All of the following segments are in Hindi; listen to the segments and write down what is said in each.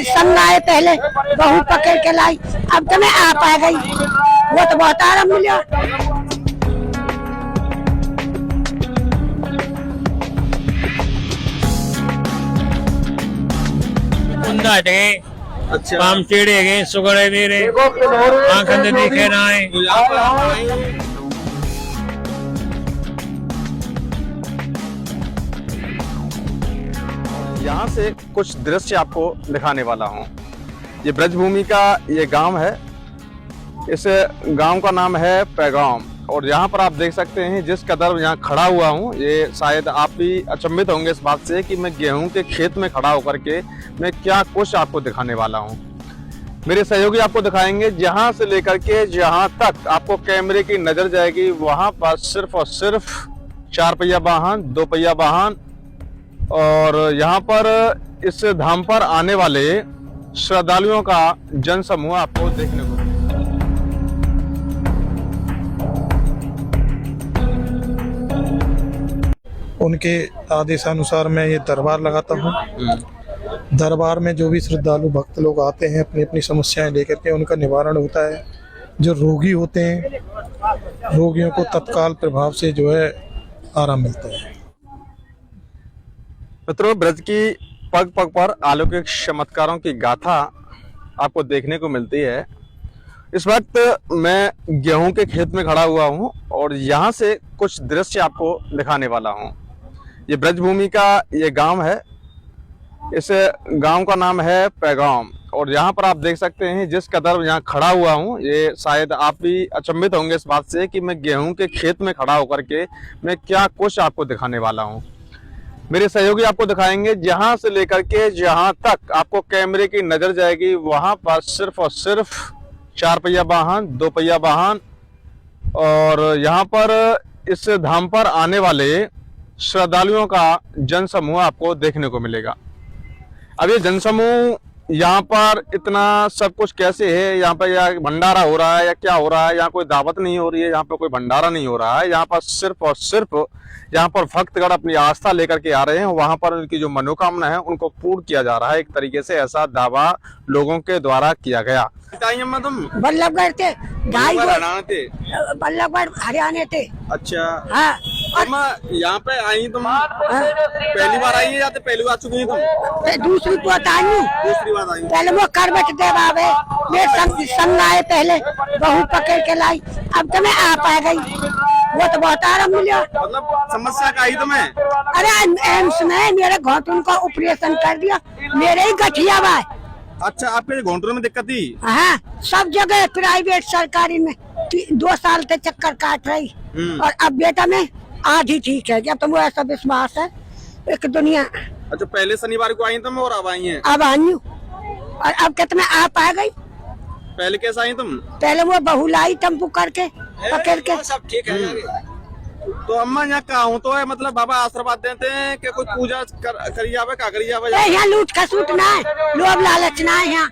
संग आए पहले, बहू पकड़ के लाई, अब तो मैं आप आ गई, वो तो बहुत आराम मिला। अच्छा पाम चेड़े गए सुगड़े मेरे आंखन से देखे ना आए। यहाँ से कुछ दृश्य आपको दिखाने वाला हूँ। ये ब्रजभूमि का ये गांव है। इस गांव का नाम है पैगाम और यहाँ पर आप देख सकते हैं जिस कदर यहाँ खड़ा हुआ हूँ, ये शायद आप भी अचंभित होंगे इस बात से कि मैं गेहूं के खेत में खड़ा होकर के मैं क्या कुछ आपको दिखाने वाला हूँ। मेरे सहयोगी आपको दिखाएंगे जहाँ से लेकर के जहाँ तक आपको कैमरे की नजर जाएगी, वहाँ पर सिर्फ और सिर्फ 4 पहिया वाहन, 2 पहिया वाहन और यहाँ पर इस धाम पर आने वाले श्रद्धालुओं का जनसमूह आपको देखने को। उनके आदेशानुसार मैं ये दरबार लगाता हूँ। दरबार में जो भी श्रद्धालु भक्त लोग आते हैं अपनी अपनी समस्याएं लेकर के, उनका निवारण होता है। जो रोगी होते हैं, रोगियों को तत्काल प्रभाव से जो है आराम मिलता है। मित्रों, ब्रज की पग पग पर अलौकिक चमत्कारों की गाथा आपको देखने को मिलती है। इस वक्त मैं गेहूं के खेत में खड़ा हुआ हूं और यहां से कुछ दृश्य आपको दिखाने वाला हूं। ये ब्रजभूमि का ये गांव है। इस गांव का नाम है पैगाम और यहाँ पर आप देख सकते हैं जिस कदर यहाँ खड़ा हुआ हूँ, ये शायद आप भी अचंभित होंगे इस बात से कि मैं गेहूं के खेत में खड़ा होकर के मैं क्या कुछ आपको दिखाने वाला हूँ। मेरे सहयोगी आपको दिखाएंगे जहां से लेकर के जहां तक आपको कैमरे की नजर जाएगी, वहां पर सिर्फ और सिर्फ 4 पहिया वाहन, 2 पहिया वाहन और यहाँ पर इस धाम पर आने वाले श्रद्धालुओं का जनसमूह आपको देखने को मिलेगा। अब ये जनसमूह यहाँ पर इतना सब कुछ कैसे है, यहाँ पर या भंडारा हो रहा है या क्या हो रहा है, यहाँ कोई दावत नहीं हो रही है, यहाँ पर कोई भंडारा नहीं हो रहा है। यहाँ पर सिर्फ और सिर्फ यहाँ पर भक्तगण अपनी आस्था लेकर के आ रहे हैं, वहां पर उनकी जो मनोकामना है उनको पूर्ण किया जा रहा है। एक तरीके से ऐसा दावा लोगों के द्वारा किया गया। तुम बल्लभगढ़ थे, बल्लभगढ़ हरियाणा थे। अच्छा हाँ, और यहाँ पे आई तुम पहली बार आई है या तो पहली बार चुकी है तुम? दूसरी बात आई हूँ, दूसरी बार आई। पहले वो करबट दे बाबे, मेरे संग आए पहले, बहू पकड़ के लाई, अब तो मैं आप आ गई, वो तो बहुत आराम मिला। मतलब समस्या का आई तुम्हें? अरे एम्स में मेरे घुटन का ऑपरेशन कर दिया, मेरे ही गठिया भाई। अच्छा, आपके घुटनों में दिक्कत थी? हाँ, सब जगह प्राइवेट सरकारी में 2 साल से चक्कर काट रही और अब बेटा में आधी ठीक है। क्या तुमको ऐसा विश्वास है? एक दुनिया। अच्छा, पहले शनिवार को आई तुम और अब आई हैं? अब आई हूँ और अब कहते मैं आप आ गई। पहले कैसे आई तुम? पहले वो बहू लाई टेम्पू करके पकड़ के। सब ठीक है। तो अम्मा यहाँ का हूँ तो है, मतलब बाबा आशीर्वाद देते हैं कि कुछ पूजा करी जावे, का करी जावे? यहाँ लूट खसूट ना है, लोभ लालच ना है। यहाँ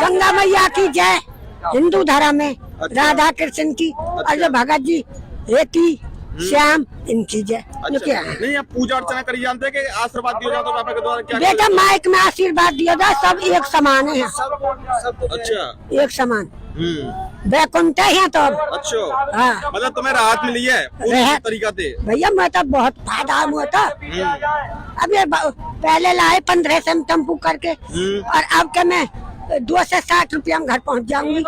गंगा मैया की जय, हिंदू धर्म में राधा कृष्ण की और जो भगत जी रेती श्याम इनकी जय। अच्छा, नहीं आप पूजा अर्चना करी जानते हैं कि आशीर्वाद दिया जाता है बाबा के द्वारा? क्या बेटा माइक में आशीर्वाद दिया जाए, सब एक समान है। अच्छा, एक समान वैकुंठ है यहाँ तो। अच्छा, हाँ, मतलब तुम्हें राहत मिली है पूरी तरीका से? भैया मैं तो बहुत फायदा हुआ था। अब ये पहले लाए 15 से टेम्पू करके और अब के मैं 2 से 60 रुपया में घर पहुँच जाऊंगी।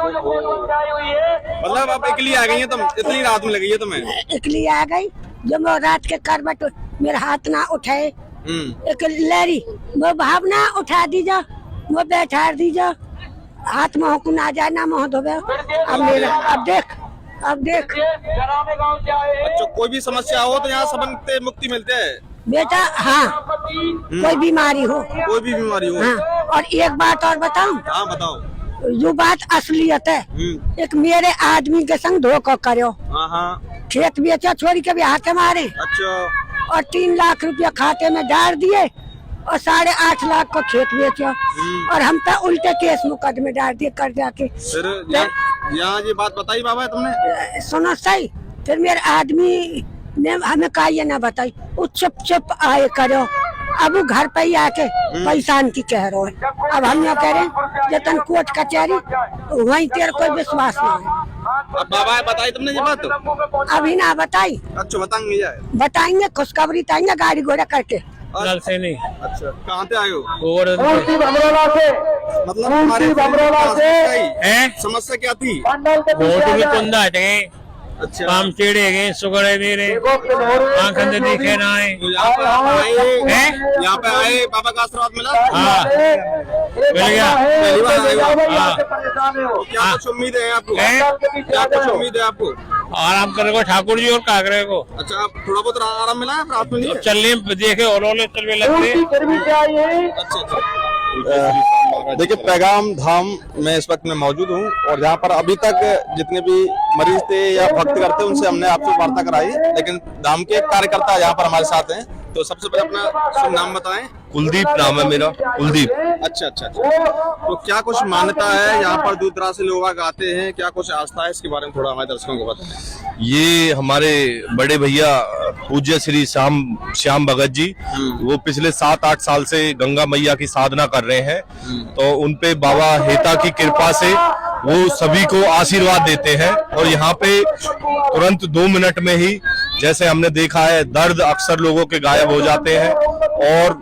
मतलब आप अकेली आ गई है तुम? इतनी रात में लगी है तुम्हें? अकेली आ गई, जब मैं रात के करबट मेरा हाथ ना उठाए, एक लहरी वो भावना उठा दीजा, वो बैठा दीजा, हाथ में हुकुन आ जाए ना मुँह धोबे। अब मेरा अब देख अच्छा, कोई भी समस्या हो तो यहाँ सबन से मुक्ति मिलते है बेटा। हाँ, कोई बीमारी हो, कोई भी बीमारी हो। हाँ, और एक बात और बताऊं? हाँ बताओ। जो बात असलियत है, एक मेरे आदमी के संग धोखा करो, खेत बेचा छोड़ी के ब्याह के मारे। अच्छा, और 3 लाख रुपया खाते में डाल दिए और 8.5 लाख को खेत बेचा और हम पे उल्टे केस मुकदमे डाल दिए कर जाके। फिर यहाँ ये बात बताई बाबा तुमने? सुनो सही, फिर मेरे आदमी ने हमें कहा ये ना बताई, वो चुप चुप आए करो अब वो घर पे ही आके परेशान की कह रहे हैं। अब हम यहाँ कह रहे हैं जतन कोर्ट कचहरी वहीं तेरे कोई विश्वास नहीं है। अब बाबा बताई तुमने ये बात? अभी ना बताई, अच्छा बताएंगे यार। बताएंगे खुशखबरी ताएंगे गाड़ी घोड़ा करके। नल से नहीं। अच्छा कहाँ से आए हो? और मतलब हमारे समस्या क्या थी? वोट भी कुंदा हटे अच्छा काम चेड़े गए सुगड़े दे रहे आंखन से दिखे ना है। तो यहाँ पे आए बाबा का आशीर्वाद मिला? हाँ मिल गया। पहली बार आए हो? हाँ तो क्या कुछ उम्मीद है आपको? क्या कुछ उम्मीद है आपको? आराम करे को ठाकुर जी और काकरे को। अच्छा आप थोड़ा बहुत आराम मिला है? रात में नहीं है? चलने देखे ओलोले चलने लगते। अच्छा देखिए पैगाम धाम में इस वक्त मैं मौजूद हूँ और यहाँ पर अभी तक जितने भी मरीज थे या भक्त करते उनसे हमने आपसे वार्ता कराई, लेकिन धाम के एक कार्यकर्ता यहाँ पर हमारे साथ हैं। तो सबसे पहले अपना शुभ नाम बताएं। कुलदीप नाम है मेरा, कुलदीप। अच्छा अच्छा अच्छा। तो क्या कुछ मान्यता है यहाँ पर? दूर दराज से लोग आते हैं, क्या कुछ आस्था है? इसके बारे में थोड़ा हमारे दर्शकों को बताएं। ये हमारे बड़े भैया पूज्य श्री श्याम भगत जी, वो पिछले 7-8 साल से गंगा मैया की साधना कर रहे हैं। तो उनपे बाबा हेता की कृपा से वो सभी को आशीर्वाद देते हैं और यहाँ पे तुरंत 2 मिनट में ही, जैसे हमने देखा है, दर्द अक्सर लोगों के गायब हो जाते हैं और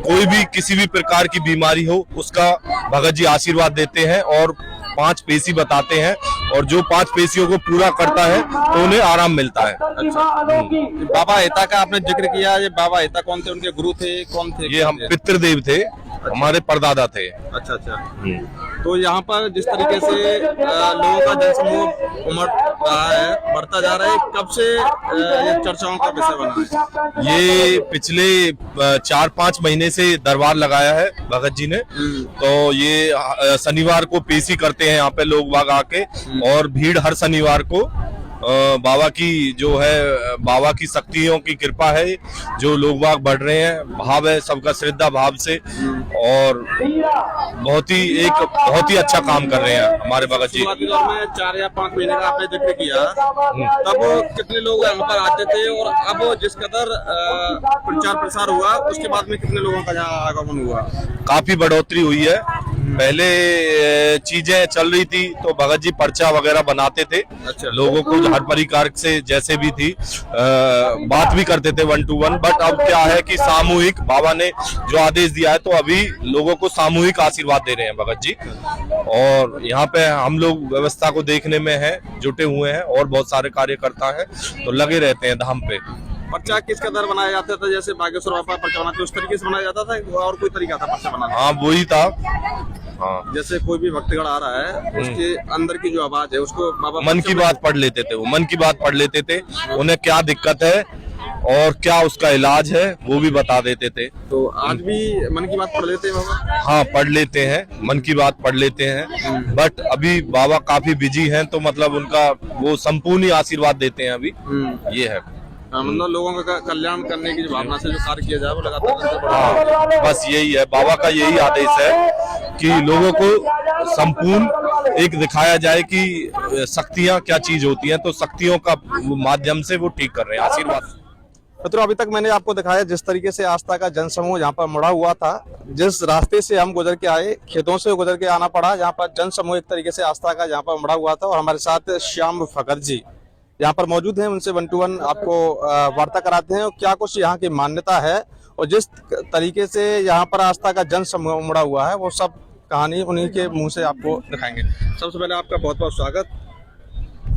कोई भी किसी भी प्रकार की बीमारी हो उसका भगत जी आशीर्वाद देते हैं और 5 पेशी बताते हैं और जो 5 पेशियों को पूरा करता है तो उन्हें आराम मिलता है। बाबा हेता का आपने जिक्र किया, ये बाबा हेता कौन थे? उनके गुरु थे? कौन थे? ये हम पितृदेव थे, हमारे परदादा थे। अच्छा अच्छा। तो यहाँ पर जिस तरीके से लोगों का जनसमूह उमड़ रहा है, बढ़ता जा रहा है, कब से ये चर्चाओं का विषय बना है? ये पिछले 4-5 महीने से दरबार लगाया है भगत जी ने। तो ये शनिवार को पेशी करते हैं यहाँ पे लोग बाग आके और भीड़ हर शनिवार को बाबा की जो है, बाबा की शक्तियों की कृपा है, जो लोग बाग बढ़ रहे हैं, भाव है सबका श्रद्धा भाव से और बहुत ही अच्छा काम कर रहे हैं हमारे भगत जी। 4 या 5 महीने का आपने जिक्र किया, तब कितने लोग यहाँ पर आते थे और अब जिस कदर प्रचार प्रसार हुआ उसके बाद में कितने लोगों का यहाँ आगमन हुआ? काफी बढ़ोतरी हुई है। पहले चीजें चल रही थी तो भगत जी पर्चा वगैरह बनाते थे। अच्छा। लोगों को हर परिकार से जैसे भी थी बात भी करते थे 1 to 1, बट अब क्या है कि सामूहिक बाबा ने जो आदेश दिया है तो अभी लोगों को सामूहिक आशीर्वाद दे रहे हैं भगत जी। और यहाँ पे हम लोग व्यवस्था को देखने में है जुटे हुए हैं और बहुत सारे कार्यकर्ता हैं तो लगे रहते हैं धाम पे। पर्चा किस कदर बनाया जाता था? जैसे बागेश्वर बाबा पर्चा बनाते उस तरीके से बनाया जाता था और कोई तरीका था पर्चा बनाने? हाँ वही था। हाँ जैसे कोई भी भक्तगण आ रहा है उसके अंदर की जो आवाज है उसको बाबा मन की बात पढ़ लेते थे, वो मन की बात पढ़ लेते थे, उन्हें क्या दिक्कत है और क्या उसका इलाज है वो भी बता देते थे। तो आज भी मन की बात पढ़ लेते हैं बाबा? हाँ पढ़ लेते हैं, मन की बात पढ़ लेते हैं, बट अभी बाबा काफी बिजी हैं तो मतलब उनका वो संपूर्ण ही आशीर्वाद देते हैं अभी। ये है मतलब लोगों का कल्याण करने की जो भावना से जो कार्य किया जाए वो लगातार बस यही है, बाबा का यही आदेश है कि लोगों को संपूर्ण एक दिखाया जाए कि शक्तियाँ क्या चीज होती हैं, तो शक्तियों का माध्यम से वो ठीक कर रहे हैं। आशीर्वाद। मित्रों अभी तक मैंने आपको दिखाया जिस तरीके से आस्था का जनसमूह यहाँ पर मुड़ा हुआ था, जिस रास्ते से हम गुजर के आए, खेतों से गुजर के आना पड़ा, यहाँ पर जनसमूह एक तरीके से आस्था का यहाँ पर मुड़ा हुआ था। और हमारे साथ श्याम भगत जी यहाँ पर मौजूद हैं, उनसे 1 to 1 आपको वार्ता कराते हैं और क्या कुछ यहाँ की मान्यता है और जिस तरीके से यहाँ पर आस्था का जनसमूह मुड़ा हुआ है वो सब कहानी उन्हीं के मुंह से आपको दिखाएंगे। सबसे पहले आपका बहुत बहुत स्वागत।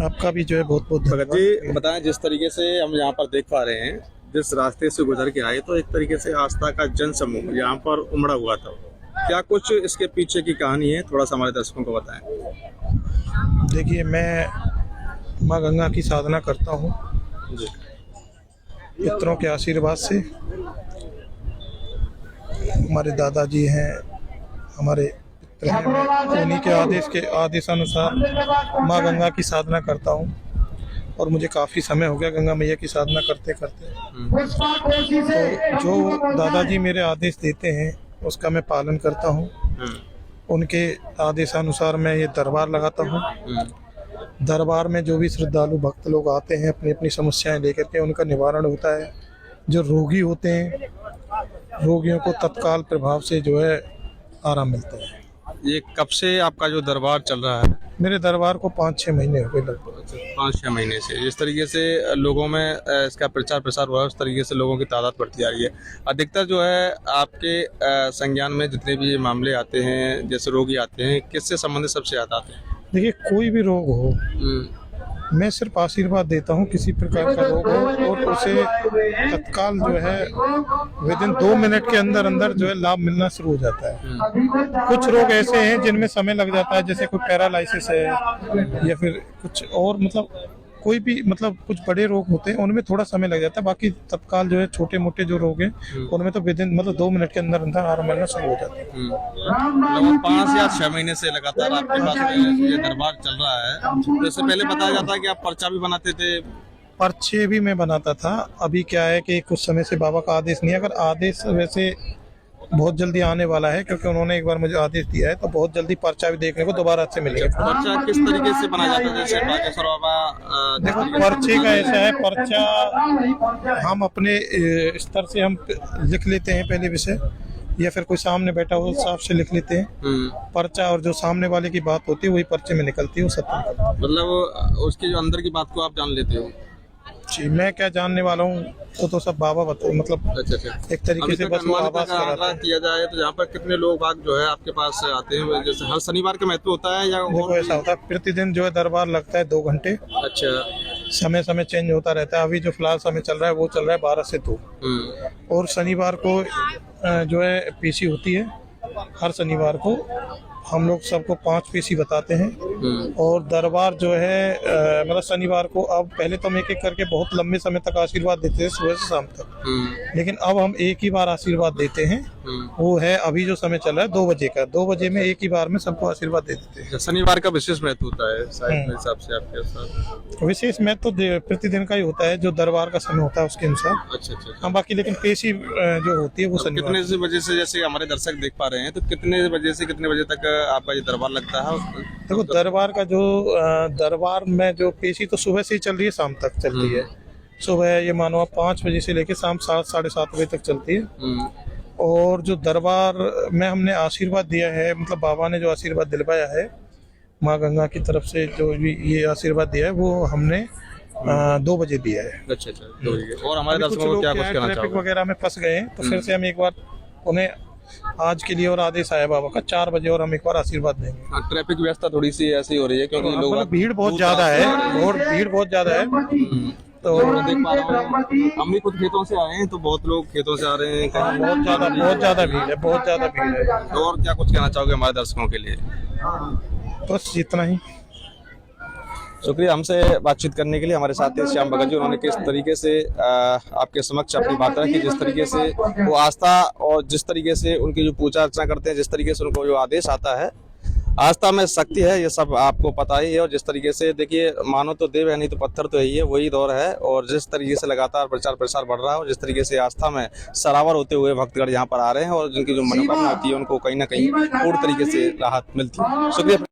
आपका भी जो है बहुत बहुत भगत जी बताएं, जिस तरीके से हम यहाँ पर देख पा रहे हैं, जिस रास्ते से गुजर के आए तो एक तरीके से आस्था का जनसमूह यहाँ पर उमड़ा हुआ था, क्या कुछ इसके पीछे की कहानी है, थोड़ा सा हमारे दर्शकों को बताएं। देखिए, मैं माँ गंगा की साधना करता हूँ पितरों के आशीर्वाद से। हमारे दादाजी हैं, हमारे पितर हैं, उन्हीं के आदेशानुसार माँ गंगा की साधना करता हूँ और मुझे काफ़ी समय हो गया गंगा मैया की साधना करते करते। तो जो दादाजी मेरे आदेश देते हैं उसका मैं पालन करता हूँ। उनके आदेशानुसार मैं ये दरबार लगाता हूँ। दरबार में जो भी श्रद्धालु भक्त लोग आते हैं अपनी अपनी समस्याएं लेकर के, उनका निवारण होता है। जो रोगी होते हैं रोगियों को तत्काल प्रभाव से जो है आराम मिलता है। ये कब से आपका जो दरबार चल रहा है? मेरे दरबार को 5-6 महीने हो गए लगभग। 5-6 महीने से जिस तरीके से लोगों में इसका प्रचार प्रसार हुआ है, उस तरीके से लोगों की तादाद बढ़ती जा रही है। अधिकतर जो है आपके संज्ञान में जितने भी मामले आते हैं, जैसे रोगी आते हैं, किससे संबंधित सबसे ज़्यादा आते हैं? देखिए, कोई भी रोग हो, मैं सिर्फ आशीर्वाद देता हूँ। किसी प्रकार का रोग हो और उसे तत्काल जो है विदिन 2 मिनट के अंदर अंदर जो है लाभ मिलना शुरू हो जाता है। कुछ रोग ऐसे हैं जिनमें समय लग जाता है, जैसे कोई पैरालाइसिस है या फिर कुछ और, मतलब कोई भी, मतलब कुछ बड़े रोग होते हैं उनमें थोड़ा समय लग जाता है। बाकी तत्काल जो है छोटे मोटे जो रोग हैं उनमें तो विदिन मतलब 2 मिनट के अंदर अंदर आराम मिलना शुरू हो जाता है। लगभग 5 या 6 महीने से लगातार आपके पास ये दरबार चल रहा है। तो इससे पहले बताया जाता है कि आप पर्चा भी बनाते थे? पर्चे भी मैं बनाता था। अभी क्या है कि कुछ समय से बाबा का आदेश नहीं है। अगर आदेश वैसे बहुत जल्दी आने वाला है, क्योंकि उन्होंने एक बार मुझे आदेश दिया है, तो बहुत जल्दी पर्चा भी देखने को दोबारा से मिलेगा। पर्चा किस तरीके से बनाया जाता है? जैसे बागेश्वर बाबा देखो, पर्चे का ऐसा है, पर्चा हम अपने स्तर से हम लिख लेते हैं पहले विषय, या फिर कोई सामने बैठा हो साफ से लिख लेते हैं पर्चा, और जो सामने वाले की बात होती है वही पर्चे में निकलती है, वो सत्य निकलती है। मतलब उसकी जो अंदर की बात को आप जान लेते हो? जी, मैं क्या जानने वाला हूँ वो तो सब बाबा बताओ, मतलब अच्छा। एक तरीके से बस वो आवाज कराता है। किया जाए तो यहाँ पर कितने लोग बाग जो है आपके पास आते हैं? जैसे हर शनिवार का महत्व होता है या? देखो, ऐसा होता है प्रतिदिन जो है दरबार लगता है 2 घंटे। अच्छा। समय समय चेंज होता रहता है। अभी जो फिलहाल समय चल रहा है वो चल रहा है 12 से 2। और शनिवार को जो है पेशी होती है। हर शनिवार को हम लोग सबको 5 पेशी बताते हैं। और दरबार जो है मतलब शनिवार को, अब पहले तो हम एक एक करके बहुत लंबे समय तक आशीर्वाद देते थे, सुबह से शाम तक, लेकिन अब हम एक ही बार आशीर्वाद देते हैं। वो है अभी जो समय चल रहा है 2 बजे का। 2 बजे में एक ही बार में सबको आशीर्वाद दे देते हैं। शनिवार का विशेष महत्व होता है शायद मेरे हिसाब से आपके साथ? विशेष महत्व तो प्रतिदिन का ही होता है, जो दरबार का समय होता है उसके अनुसार। अच्छा। हाँ, बाकी लेकिन पेशी जो होती है वो शनिवार। कितने से बजे से, जैसे हमारे दर्शक देख पा रहे हैं, तो कितने बजे से कितने बजे तक आपका ये दरबार लगता है? देखो, दरबार का जो दरबार में जो पेशी तो सुबह से ही चल रही है, शाम तक चल रही है। सुबह ये मानो आप 5 बजे से लेकर शाम 7 साढ़े 7 बजे तक चलती है। और जो दरबार में हमने आशीर्वाद दिया है, मतलब बाबा ने जो आशीर्वाद दिलवाया है माँ गंगा की तरफ से, जो भी ये आशीर्वाद दिया है वो हमने 2 बजे दिया है। अच्छा। 2 बजे। और हमारे दर्शकों को क्या कुछ कहना ट्रैफिक चाहोगे? वगैरह में फंस गए हैं, तो फिर से हम एक बार उन्हें आज के लिए और आदेश आया बाबा का 4 बजे और हम एक बार आशीर्वाद देंगे। ट्रैफिक व्यवस्था थोड़ी सी ऐसी हो रही है क्योंकि लोग, मतलब भीड़ बहुत ज्यादा है, और भीड़ बहुत ज्यादा है। तो मैं देख पा रहा हूँ, हम भी खुद खेतों से आए हैं, तो बहुत लोग खेतों से आ रहे हैं। बहुत ज्यादा भीड़ है, बहुत ज्यादा भीड़ है। तो और क्या कुछ कहना चाहोगे हमारे दर्शकों के लिए? बस इतना ही। शुक्रिया हमसे बातचीत करने के लिए। हमारे साथ थे श्याम भगत जी। उन्होंने किस तरीके से आपके समक्ष अपनी बात रखी, जिस तरीके से वो आस्था और जिस तरीके से उनकी जो पूजा अर्चना करते हैं, जिस तरीके से उनको जो आदेश आता है, आस्था में शक्ति है, ये सब आपको पता ही है। और जिस तरीके से देखिए, मानो तो देव है नहीं तो पत्थर तो ही है, वही दौर है। और जिस तरीके से लगातार प्रचार प्रसार बढ़ रहा है, और जिस तरीके से आस्था में सरावर होते हुए भक्तगण यहाँ पर आ रहे हैं, और जिनकी जो मनोकामना होती है उनको कहीं ना कहीं पूर्ण तरीके से राहत मिलती है। शुक्रिया।